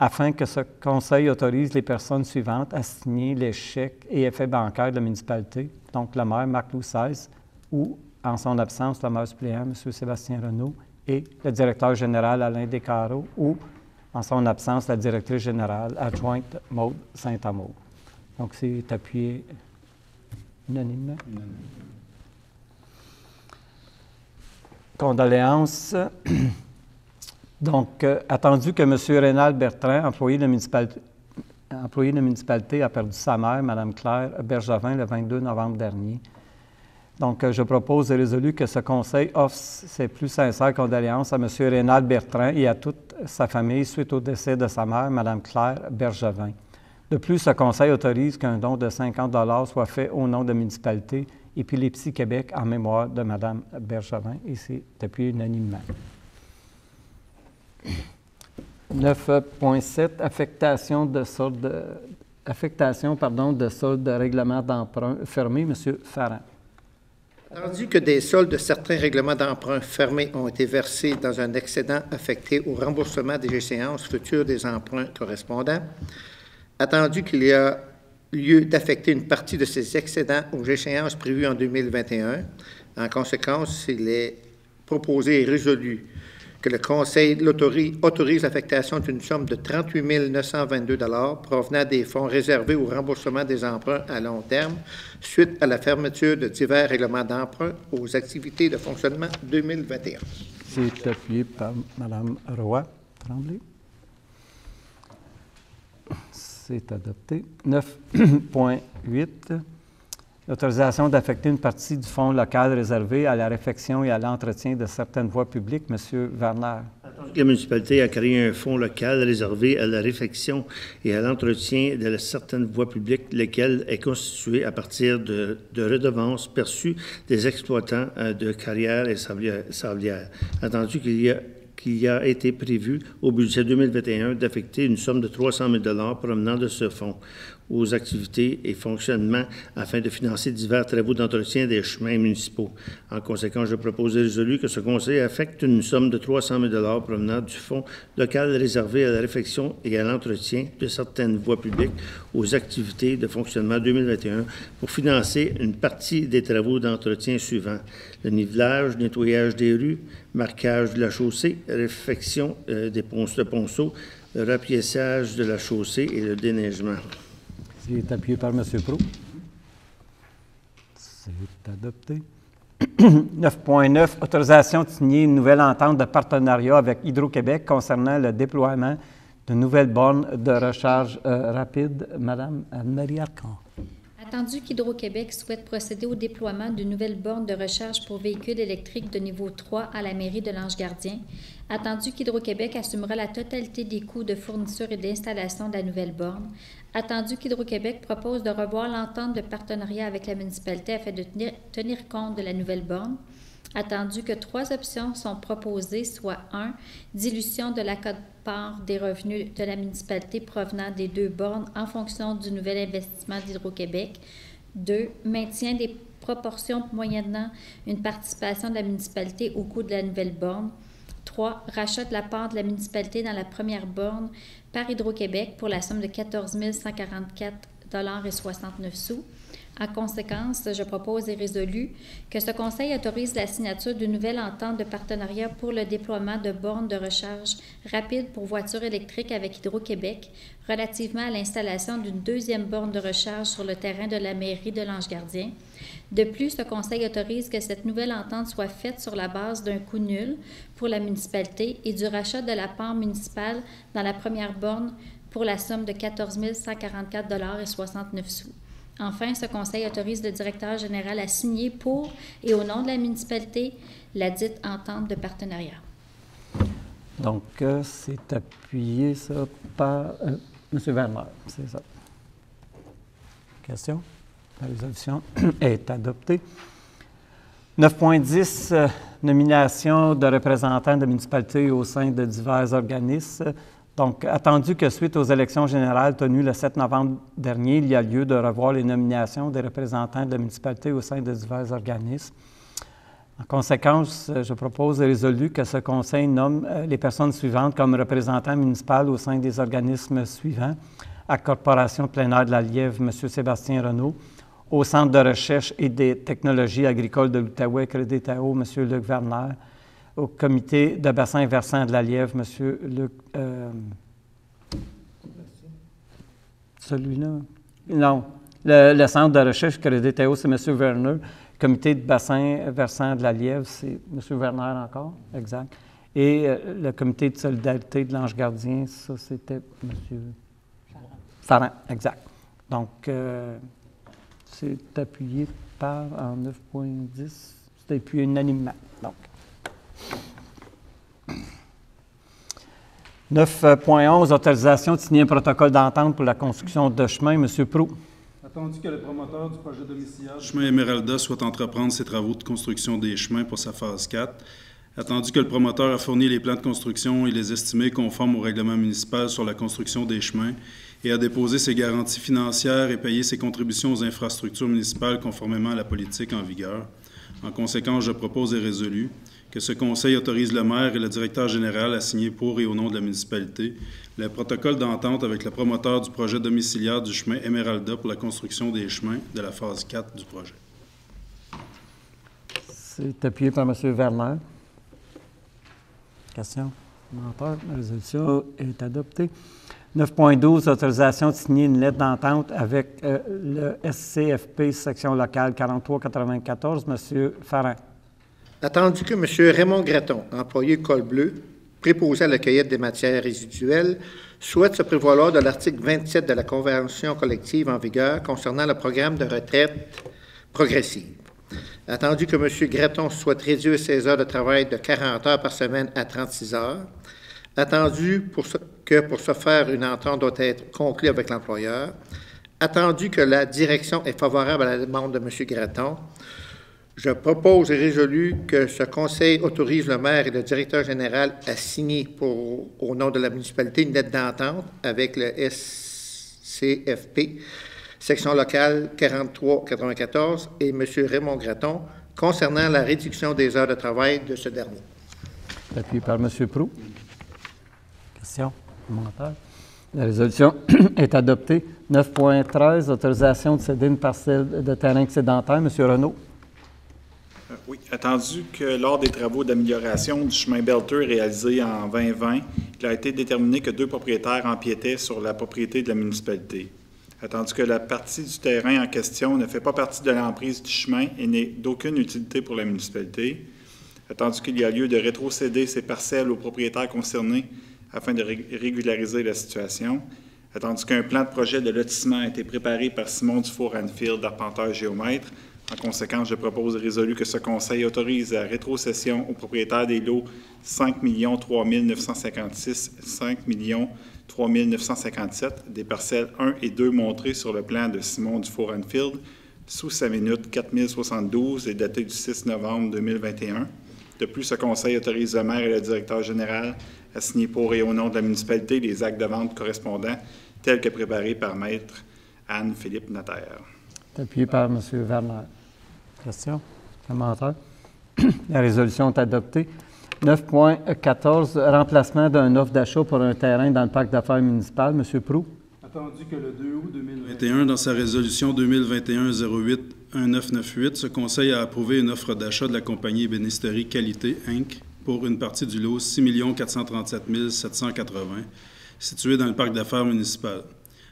afin que ce conseil autorise les personnes suivantes à signer les chèques et effets bancaires de la municipalité, donc le maire Marc-Louis XVI, ou, en son absence, le maire suppléant, M. Sébastien Renaud, et le directeur général Alain Descarreaux, ou, en son absence, la directrice générale adjointe Maude Saint-Amour. Donc, c'est appuyé unanimement. Condoléances. Donc, attendu que M. Rénal Bertrand, employé de la municipalité, a perdu sa mère, Mme Claire Bergevin, le 22 novembre dernier. Donc, je propose et résolu que ce conseil offre ses plus sincères condoléances à M. Rénal Bertrand et à toute sa famille suite au décès de sa mère, Mme Claire Bergevin. De plus, ce conseil autorise qu'un don de 50 $ soit fait au nom de la municipalité Épilepsie Québec en mémoire de Mme Bergevin, et c'est appuyé unanimement. 9.7, affectation de solde de règlement d'emprunt fermé. M. Farrin. Attendu que des soldes de certains règlements d'emprunt fermés ont été versés dans un excédent affecté au remboursement des échéances futures des emprunts correspondants, attendu qu'il y a lieu d'affecter une partie de ces excédents aux échéances prévues en 2021. En conséquence, il est proposé et résolu que le Conseil autorise l'affectation d'une somme de 38 922 $ provenant des fonds réservés au remboursement des emprunts à long terme suite à la fermeture de divers règlements d'emprunt aux activités de fonctionnement 2021. C'est appuyé par Mme Roy-Tremblay. C'est adopté. 9.8. L'autorisation d'affecter une partie du fonds local réservé à la réfection et à l'entretien de certaines voies publiques. M. Werner. La municipalité a créé un fonds local réservé à la réfection et à l'entretien de certaines voies publiques, lequel est constitué à partir de redevances perçues des exploitants de carrières et sablières. Attendu qu'il y a été prévu au budget 2021 d'affecter une somme de 300 000 $ provenant de ce fonds aux activités et fonctionnements afin de financer divers travaux d'entretien des chemins municipaux. En conséquence, je propose et résolu que ce conseil affecte une somme de 300 000 $ provenant du fonds local réservé à la réfection et à l'entretien de certaines voies publiques aux activités de fonctionnement 2021 pour financer une partie des travaux d'entretien suivants: le nivelage, nettoyage des rues, marquage de la chaussée, réfection des ponceaux, le rapiessage de la chaussée et le déneigement. C'est appuyé par M. Proulx. C'est adopté. 9.9, autorisation de signer une nouvelle entente de partenariat avec Hydro-Québec concernant le déploiement de nouvelles bornes de recharge rapide. Madame Anne-Marie Arcan. Attendu qu'Hydro-Québec souhaite procéder au déploiement d'une nouvelle borne de recharge pour véhicules électriques de niveau 3 à la mairie de l'Ange-Gardien, attendu qu'Hydro-Québec assumera la totalité des coûts de fourniture et d'installation de la nouvelle borne, attendu qu'Hydro-Québec propose de revoir l'entente de partenariat avec la municipalité afin de tenir compte de la nouvelle borne, attendu que 3 options sont proposées, soit 1. Dilution de la quote-part des revenus de la municipalité provenant des 2 bornes en fonction du nouvel investissement d'Hydro-Québec. 2. Maintien des proportion moyennant une participation de la municipalité au coût de la nouvelle borne. 3. Rachat de la part de la municipalité dans la première borne par Hydro-Québec pour la somme de 14 144,69 $. En conséquence, je propose et résolu que ce Conseil autorise la signature d'une nouvelle entente de partenariat pour le déploiement de bornes de recharge rapide pour voitures électriques avec Hydro-Québec relativement à l'installation d'une deuxième borne de recharge sur le terrain de la mairie de l'Ange-Gardien. De plus, ce Conseil autorise que cette nouvelle entente soit faite sur la base d'un coût nul pour la municipalité et du rachat de la part municipale dans la première borne pour la somme de 14 144,69 $. Enfin, ce Conseil autorise le directeur général à signer pour et au nom de la municipalité la dite entente de partenariat. Donc, c'est appuyé, ça, par M. Vermeur, c'est ça. Question? La résolution est adoptée. 9.10, nomination de représentants de municipalités au sein de divers organismes. Donc, attendu que suite aux élections générales tenues le 7 novembre dernier, il y a lieu de revoir les nominations des représentants de la municipalité au sein de divers organismes. En conséquence, je propose et résolu que ce Conseil nomme les personnes suivantes comme représentants municipaux au sein des organismes suivants. À Corporation plein air de la Lièvre, M. Sébastien Renaud. Au Centre de recherche et des technologies agricoles de l'Outaouais, Crédit-Tao, M. Luc Werner. Au comité de bassin versant de la Lièvre, M. Luc... celui-là? Non. Le centre de recherche Crédit-Tao, c'est M. Werner. Comité de bassin versant de la Lièvre, c'est M. Werner encore, exact. Et le comité de solidarité de l'Ange-Gardien, ça, c'était M. Farran, exact. Donc, c'est appuyé par, en 9.10, c'est appuyé unanimement. Donc, 9.11, autorisation de signer un protocole d'entente pour la construction de chemin. M. Proulx. Attendu que le promoteur du projet domiciliaire du chemin Emeralda souhaite entreprendre ses travaux de construction des chemins pour sa phase 4, attendu que le promoteur a fourni les plans de construction et les estimés conformes au règlement municipal sur la construction des chemins et a déposé ses garanties financières et payé ses contributions aux infrastructures municipales conformément à la politique en vigueur. En conséquence, je propose et résolu que ce Conseil autorise le maire et le directeur général à signer pour et au nom de la municipalité le protocole d'entente avec le promoteur du projet domiciliaire du chemin Emeralda pour la construction des chemins de la phase 4 du projet. C'est appuyé par M. Werner. Question? Commentaire? La résolution est adoptée. 9.12, autorisation de signer une lettre d'entente avec le SCFP, section locale 4394. M. Farran. Attendu que M. Raymond Gratton, employé Col Bleu, préposé à la cueillette des matières résiduelles, souhaite se prévaloir de l'article 27 de la Convention collective en vigueur concernant le programme de retraite progressive. Attendu que M. Gratton souhaite réduire ses heures de travail de 40 heures par semaine à 36 heures. Attendu que pour ce faire, une entente doit être conclue avec l'employeur. Attendu que la direction est favorable à la demande de M. Gratton, je propose et résolu que ce Conseil autorise le maire et le directeur général à signer au nom de la municipalité une lettre d'entente avec le SCFP, section locale 4394, et M. Raymond Gratton concernant la réduction des heures de travail de ce dernier. Appuyé par M. Proulx. Question? Commentaire? La résolution est adoptée. 9.13, autorisation de céder une parcelle de terrain excédentaire. M. Renaud. Oui, attendu que lors des travaux d'amélioration du chemin Belter réalisés en 2020, il a été déterminé que 2 propriétaires empiétaient sur la propriété de la municipalité. Attendu que la partie du terrain en question ne fait pas partie de l'emprise du chemin et n'est d'aucune utilité pour la municipalité. Attendu qu'il y a lieu de rétrocéder ces parcelles aux propriétaires concernés afin de régulariser la situation. Attendu qu'un plan de projet de lotissement a été préparé par Simon Dufour-Anfield, arpenteur géomètre. En conséquence, je propose et résolu que ce Conseil autorise la rétrocession aux propriétaires des lots 5 003 956 et 5 003 957 des parcelles 1 et 2 montrées sur le plan de Simon Dufour-Anfield sous sa minute 4072 et datée du 6 novembre 2021. De plus, ce Conseil autorise le maire et le directeur général à signer pour et au nom de la municipalité les actes de vente correspondants tels que préparés par Maître Anne-Philippe Notaire. Appuyé par M. Werner. Questions? Commentaires? La résolution est adoptée. 9.14, remplacement d'une offre d'achat pour un terrain dans le parc d'affaires municipal. M. Proulx. Attendu que le 2 août 2021, dans sa résolution 2021-08-1998, ce Conseil a approuvé une offre d'achat de la compagnie Ébénisterie Qualité, Inc. pour une partie du lot 6 437 780, située dans le parc d'affaires municipal.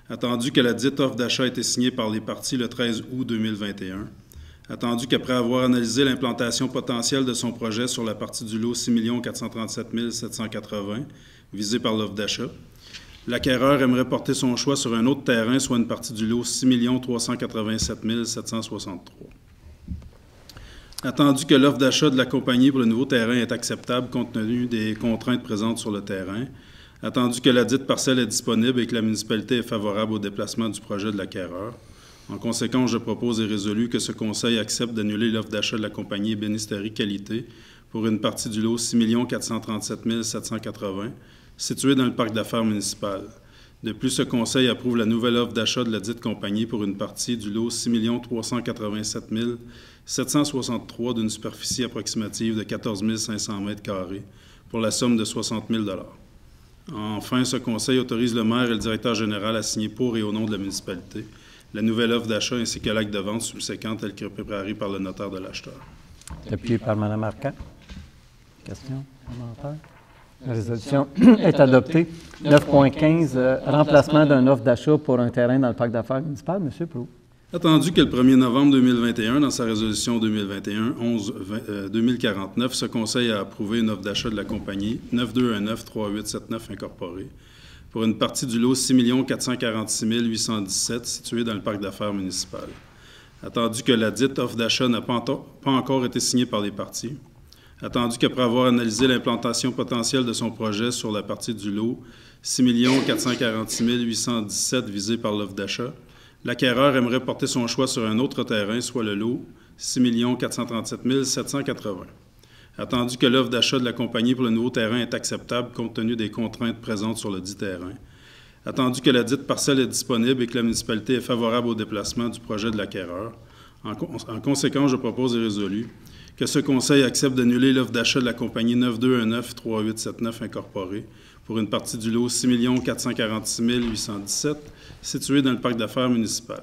Attendu que la dite offre d'achat a été signée par les parties le 13 août 2021, attendu qu'après avoir analysé l'implantation potentielle de son projet sur la partie du lot 6 437 780, visée par l'offre d'achat, l'acquéreur aimerait porter son choix sur un autre terrain, soit une partie du lot 6 387 763. Attendu que l'offre d'achat de la compagnie pour le nouveau terrain est acceptable compte tenu des contraintes présentes sur le terrain, attendu que la dite parcelle est disponible et que la municipalité est favorable au déplacement du projet de l'acquéreur. En conséquence, je propose et résolu que ce Conseil accepte d'annuler l'offre d'achat de la compagnie Ébénisterie Qualité pour une partie du lot 6 437 780, située dans le parc d'affaires municipal. De plus, ce Conseil approuve la nouvelle offre d'achat de la dite compagnie pour une partie du lot 6 387 763 d'une superficie approximative de 14 500 m² pour la somme de 60 000 $. Enfin, ce Conseil autorise le maire et le directeur général à signer pour et au nom de la municipalité la nouvelle offre d'achat ainsi que l'acte de vente subséquent tel que préparé par le notaire de l'acheteur. Appuyé par Mme Arcan. Questions? Commentaires? La résolution est adoptée. 9.15, remplacement d'une offre d'achat pour un terrain dans le parc d'affaires municipal. M. Proulx. Attendu que le 1er novembre 2021, dans sa résolution 2021-11-2049, ce Conseil a approuvé une offre d'achat de la compagnie 9219-3879 Incorporée pour une partie du lot 6 446 817 située dans le parc d'affaires municipal. Attendu que la dite offre d'achat n'a pas encore été signée par les parties, attendu qu'après avoir analysé l'implantation potentielle de son projet sur la partie du lot 6 446 817 visée par l'offre d'achat, l'acquéreur aimerait porter son choix sur un autre terrain, soit le lot 6 437 780. Attendu que l'offre d'achat de la compagnie pour le nouveau terrain est acceptable compte tenu des contraintes présentes sur le dit terrain, attendu que la dite parcelle est disponible et que la municipalité est favorable au déplacement du projet de l'acquéreur, en conséquence, je propose et résolu que ce Conseil accepte d'annuler l'offre d'achat de la compagnie 9219-3879 Incorporée pour une partie du lot 6 446 817 située dans le parc d'affaires municipal.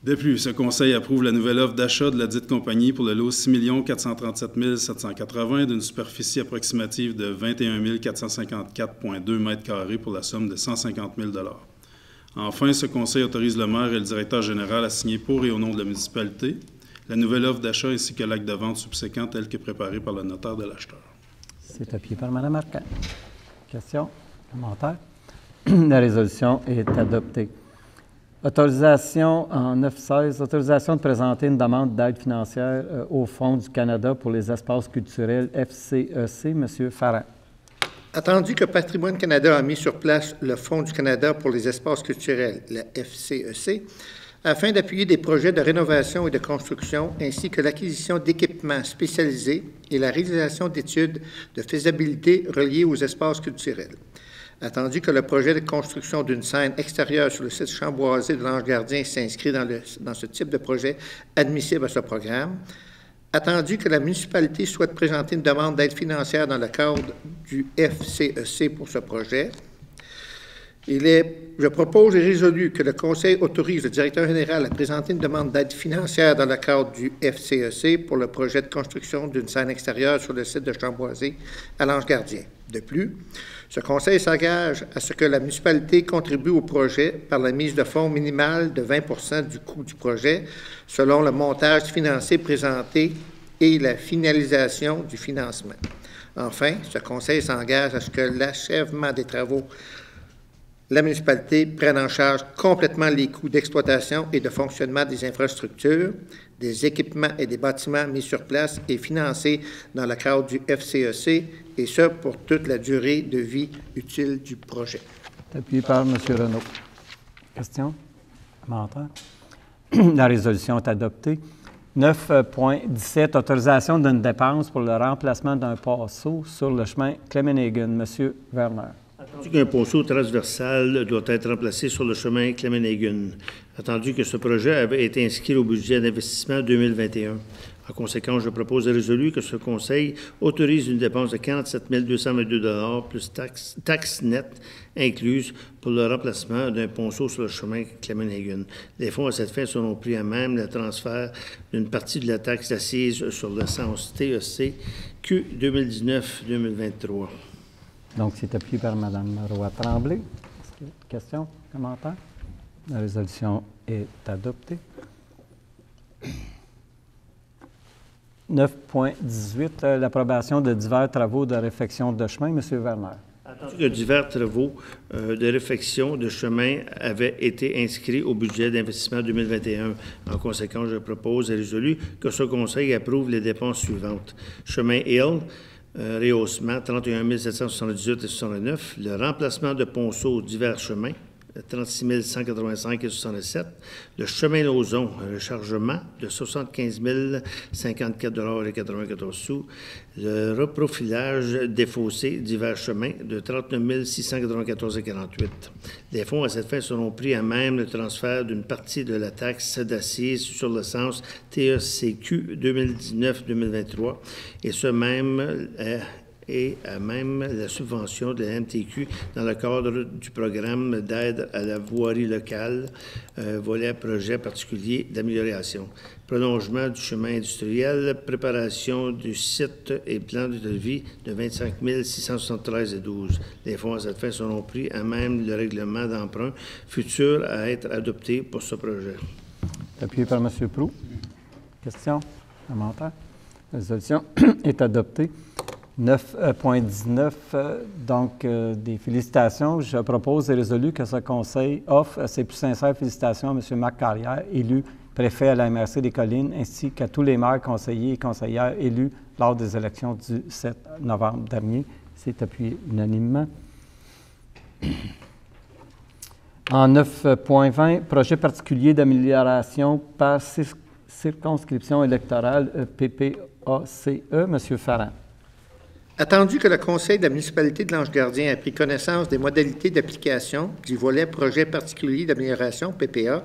De plus, ce Conseil approuve la nouvelle offre d'achat de la dite compagnie pour le lot 6 437 780 d'une superficie approximative de 21 454,2 m² pour la somme de 150 000 $. Enfin, ce Conseil autorise le maire et le directeur général à signer pour et au nom de la municipalité la nouvelle offre d'achat ainsi que l'acte de vente subséquent tel que préparé par le notaire de l'acheteur. C'est appuyé par Mme Arcan. Questions? Commentaires? La résolution est adoptée. Autorisation en 9.16, autorisation de présenter une demande d'aide financière au Fonds du Canada pour les espaces culturels FCEC. M. Farrand. Attendu que Patrimoine Canada a mis sur place le Fonds du Canada pour les espaces culturels, la FCEC, afin d'appuyer des projets de rénovation et de construction, ainsi que l'acquisition d'équipements spécialisés et la réalisation d'études de faisabilité reliées aux espaces culturels. Attendu que le projet de construction d'une scène extérieure sur le site Chamboisé de l'Ange Gardien s'inscrit dans ce type de projet admissible à ce programme, attendu que la municipalité souhaite présenter une demande d'aide financière dans le cadre du FCEC pour ce projet, je propose et résolu que le Conseil autorise le directeur général à présenter une demande d'aide financière dans le cadre du FCEC pour le projet de construction d'une scène extérieure sur le site de Chamboisé à l'Ange Gardien. De plus, ce Conseil s'engage à ce que la municipalité contribue au projet par la mise de fonds minimale de 20 % du coût du projet, selon le montage financier présenté et la finalisation du financement. Enfin, ce Conseil s'engage à ce que l'achèvement des travaux, la municipalité prenne en charge complètement les coûts d'exploitation et de fonctionnement des infrastructures, des équipements et des bâtiments mis sur place et financés dans le cadre du FCEC, et ce, pour toute la durée de vie utile du projet. Appuyé par M. Renaud. Questions? Commentaires? La résolution est adoptée. 9.17, autorisation d'une dépense pour le remplacement d'un passeau sur le chemin Clemenhagen. M. Werner. Attendu qu'un ponceau transversal doit être remplacé sur le chemin Clemenhagen. Attendu que ce projet avait été inscrit au budget d'investissement 2021. En conséquence, je propose et résolu que ce Conseil autorise une dépense de 47 222 $ plus taxes nettes incluses pour le remplacement d'un ponceau sur le chemin Clemenhagen. Les fonds à cette fin seront pris à même le transfert d'une partie de la taxe d'assises sur l'essence TEC Q 2019-2023. Donc, c'est appuyé par Mme Roy-Tremblay. Questions, commentaires? La résolution est adoptée. 9.18, l'approbation de divers travaux de réfection de chemin. M. Werner. Attendu que divers travaux de réfection de chemin avaient été inscrits au budget d'investissement 2021. En conséquence, je propose et résolu que ce Conseil approuve les dépenses suivantes. Chemin Hill, rehaussement 31 778,69 $. Le remplacement de ponceaux divers chemins, 36 185,67 $. Le chemin Lauson, rechargement de 75 054,94 $. Le reprofilage des fossés divers chemins de 39 694,48 $. Les fonds à cette fin seront pris à même le transfert d'une partie de la taxe d'assises sur l'essence TECQ 2019-2023 et ce même et à même la subvention de la MTQ dans le cadre du programme d'aide à la voirie locale, volet projet particulier d'amélioration. Prolongement du chemin industriel, préparation du site et plan de vie de 25 673,12 $. Les fonds à cette fin seront pris à même le règlement d'emprunt futur à être adopté pour ce projet. Appuyé par M. Proulx. Question, commentaire. La résolution est adoptée. 9.19, donc des félicitations. Je propose et résolu que ce Conseil offre ses plus sincères félicitations à M. Marc Carrière, élu préfet à la MRC des Collines, ainsi qu'à tous les maires, conseillers et conseillères élus lors des élections du 7 novembre dernier. C'est appuyé unanimement. En 9.20, projet particulier d'amélioration par circonscription électorale PPACE, M. Farrand. Attendu que le Conseil de la municipalité de l'Ange-Gardien a pris connaissance des modalités d'application du volet projet particulier d'amélioration, PPA,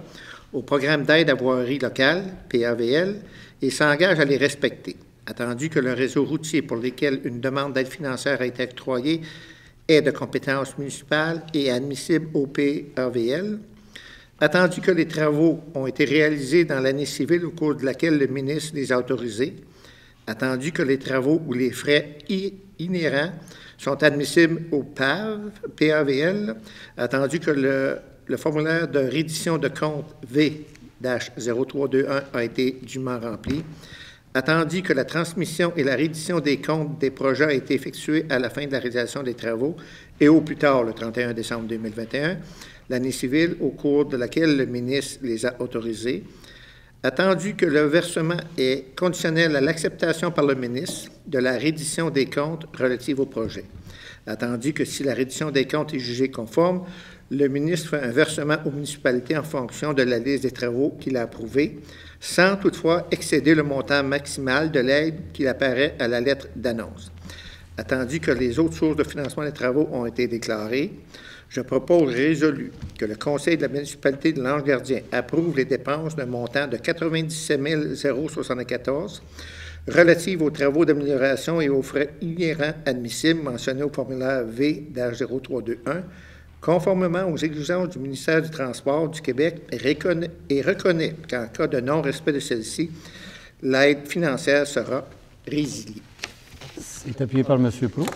au programme d'aide à voirie locale, PAVL, et s'engage à les respecter. Attendu que le réseau routier pour lequel une demande d'aide financière a été octroyée est de compétence municipale et admissible au PAVL. Attendu que les travaux ont été réalisés dans l'année civile au cours de laquelle le ministre les a autorisés. Attendu que les travaux ou les frais inhérents sont admissibles au PAVL, attendu que le formulaire de reddition de compte V-0321 a été dûment rempli, attendu que la transmission et la reddition des comptes des projets a été effectuée à la fin de la réalisation des travaux et au plus tard le 31 décembre 2021, l'année civile au cours de laquelle le ministre les a autorisés, attendu que le versement est conditionnel à l'acceptation par le ministre de la reddition des comptes relative au projet. Attendu que si la reddition des comptes est jugée conforme, le ministre fait un versement aux municipalités en fonction de la liste des travaux qu'il a approuvés, sans toutefois excéder le montant maximal de l'aide qui apparaît à la lettre d'annonce. Attendu que les autres sources de financement des travaux ont été déclarées, je propose résolu que le Conseil de la municipalité de l'Ange-Gardien approuve les dépenses d'un montant de 97 074 relatives aux travaux d'amélioration et aux frais inhérents admissibles mentionnés au formulaire V-0321, conformément aux exigences du ministère du Transport du Québec et reconnaît qu'en cas de non-respect de celle-ci, l'aide financière sera résiliée. C'est appuyé par M. Proulx.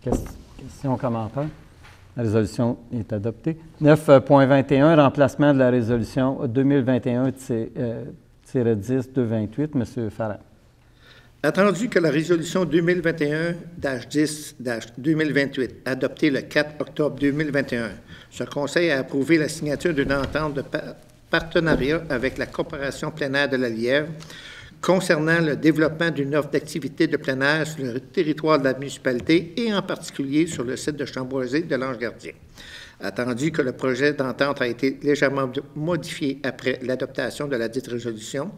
Question, commentaire. La résolution est adoptée. 9.21, remplacement de la résolution 2021-10-228. M. Farrand. Attendu que la résolution 2021-10-2028, adoptée le 4 octobre 2021, ce Conseil a approuvé la signature d'une entente de partenariat avec la Corporation plein air de la Lièvre concernant le développement d'une offre d'activité de plein air sur le territoire de la municipalité et en particulier sur le site de Chamboisé de l'Ange-Gardien. Attendu que le projet d'entente a été légèrement modifié après l'adoption de la dite résolution,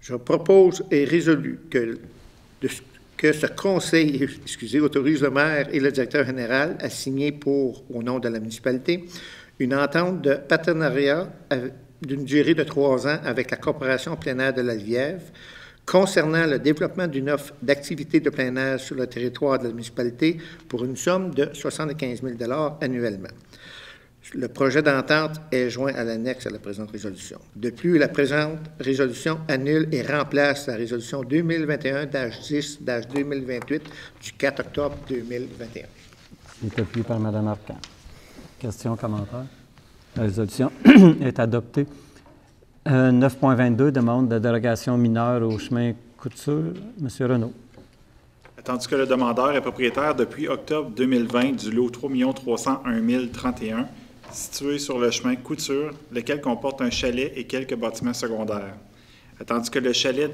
je propose et résolu que que ce conseil, autorise le maire et le directeur général à signer au nom de la municipalité, une entente de partenariat d'une durée de 3 ans avec la Corporation plein air de la Lièvre concernant le développement d'une offre d'activités de plein air sur le territoire de la municipalité pour une somme de 75 000 $ annuellement. Le projet d'entente est joint à l'annexe à la présente résolution. De plus, la présente résolution annule et remplace la résolution 2021-10-2028 du 4 octobre 2021. C'est appuyé par Mme Arcand. Questions, commentaires? La résolution est adoptée. 9.22, demande de dérogation mineure au chemin Couture. M. Renaud. Tandis que le demandeur est propriétaire depuis octobre 2020 du lot 3 301 031, situé sur le chemin Couture, lequel comporte un chalet et quelques bâtiments secondaires. Tandis que le chalet,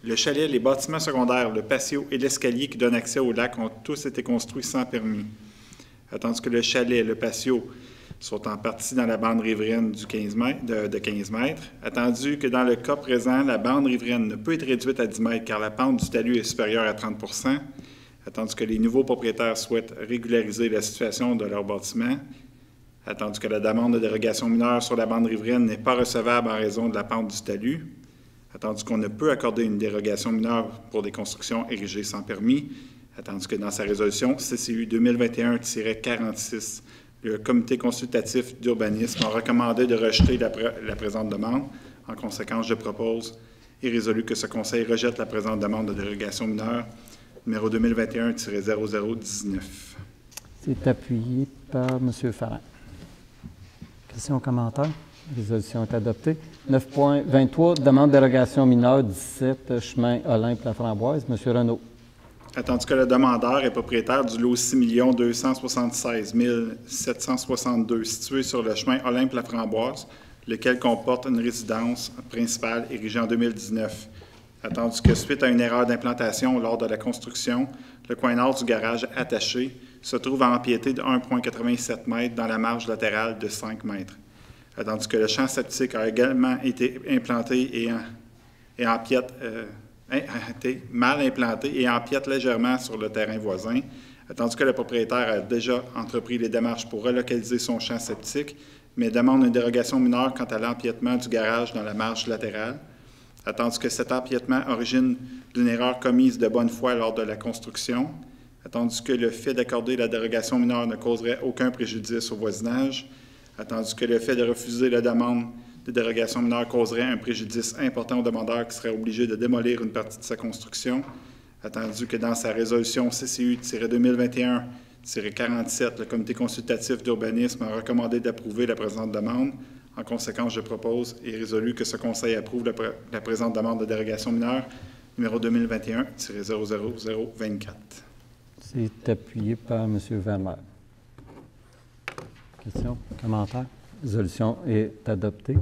les bâtiments secondaires, le patio et l'escalier qui donnent accès au lac ont tous été construits sans permis. Tandis que le chalet, le patio sont en partie dans la bande riveraine de 15 mètres, attendu que dans le cas présent, la bande riveraine ne peut être réduite à 10 mètres car la pente du talus est supérieure à 30 %, attendu que les nouveaux propriétaires souhaitent régulariser la situation de leur bâtiment, attendu que la demande de dérogation mineure sur la bande riveraine n'est pas recevable en raison de la pente du talus, attendu qu'on ne peut accorder une dérogation mineure pour des constructions érigées sans permis, attendu que dans sa résolution CCU 2021-46, le comité consultatif d'urbanisme a recommandé de rejeter la présente demande. En conséquence, je propose et résolu que ce conseil rejette la présente demande de dérogation mineure numéro 2021-0019. C'est appuyé par M. Farrin. Questions, commentaires? La résolution est adoptée. 9.23, demande de dérogation mineure 17, chemin Olympe-la-Framboise. M. Renaud. Tandis que le demandeur est propriétaire du lot 6 276 762 situé sur le chemin Olympe-la-Framboise, lequel comporte une résidence principale érigée en 2019. Tandis que suite à une erreur d'implantation lors de la construction, le coin nord du garage attaché se trouve à empiéter de 1,87 m dans la marge latérale de 5 mètres. Tandis que le champ septique a également été implanté et empiète été mal implanté et empiète légèrement sur le terrain voisin, tandis que le propriétaire a déjà entrepris les démarches pour relocaliser son champ septique, mais demande une dérogation mineure quant à l'empiètement du garage dans la marge latérale, tandis que cet empiètement origine d'une erreur commise de bonne foi lors de la construction, tandis que le fait d'accorder la dérogation mineure ne causerait aucun préjudice au voisinage, tandis que le fait de refuser la demande de dérogation mineure causerait un préjudice important au demandeur qui serait obligé de démolir une partie de sa construction, attendu que dans sa résolution CCU-2021-47, le comité consultatif d'urbanisme a recommandé d'approuver la présente demande. En conséquence, je propose et résolu que ce conseil approuve la présente demande de dérogation mineure numéro 2021-00024. C'est appuyé par M. Vermeer. Questions, commentaires? La résolution est adoptée.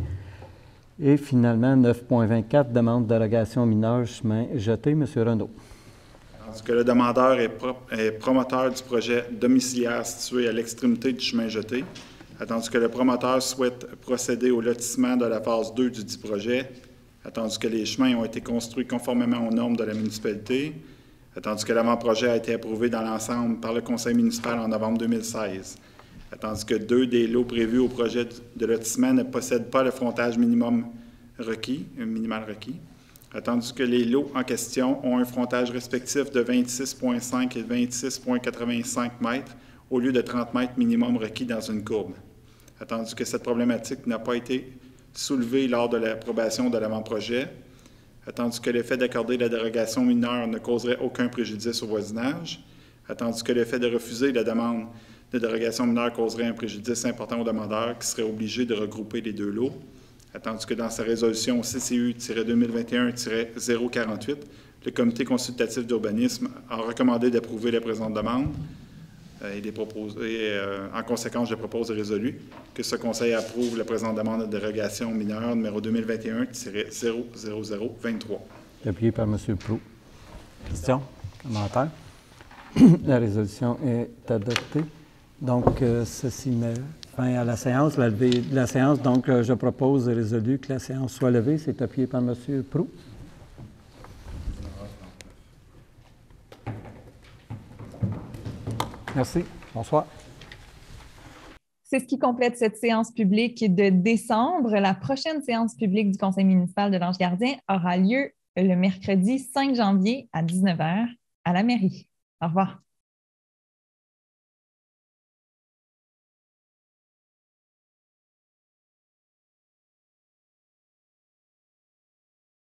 Et finalement, 9.24, demande de dérogation mineure, chemin jeté. M. Renaud. Tandis que le demandeur est promoteur du projet domiciliaire situé à l'extrémité du chemin jeté, tandis que le promoteur souhaite procéder au lotissement de la phase 2 du dit projet, tandis que les chemins ont été construits conformément aux normes de la municipalité, tandis que l'avant-projet a été approuvé dans l'ensemble par le conseil municipal en novembre 2016. Tandis que 2 des lots prévus au projet de lotissement ne possèdent pas le frontage minimal requis, tandis que les lots en question ont un frontage respectif de 26,5 et 26,85 mètres au lieu de 30 mètres minimum requis dans une courbe, tandis que cette problématique n'a pas été soulevée lors de l'approbation de l'avant-projet, tandis que le fait d'accorder la dérogation mineure ne causerait aucun préjudice au voisinage, tandis que le fait de refuser la demande de dérogation mineure causerait un préjudice important au demandeur qui serait obligé de regrouper les 2 lots, tandis que dans sa résolution CCU-2021-048, le comité consultatif d'urbanisme a recommandé d'approuver la présente demande. En conséquence, je propose et résolu que ce conseil approuve la présente demande de dérogation mineure numéro 2021-00023. Appuyé par M. Proulx. Questions, commentaires? La résolution est adoptée. Donc, ceci met fin à la séance. Donc, je propose et résolu que la séance soit levée. C'est appuyé par M. Proulx. Merci. Bonsoir. C'est ce qui complète cette séance publique de décembre. La prochaine séance publique du Conseil municipal de l'Ange Gardien aura lieu le mercredi 5 janvier à 19h à la mairie. Au revoir.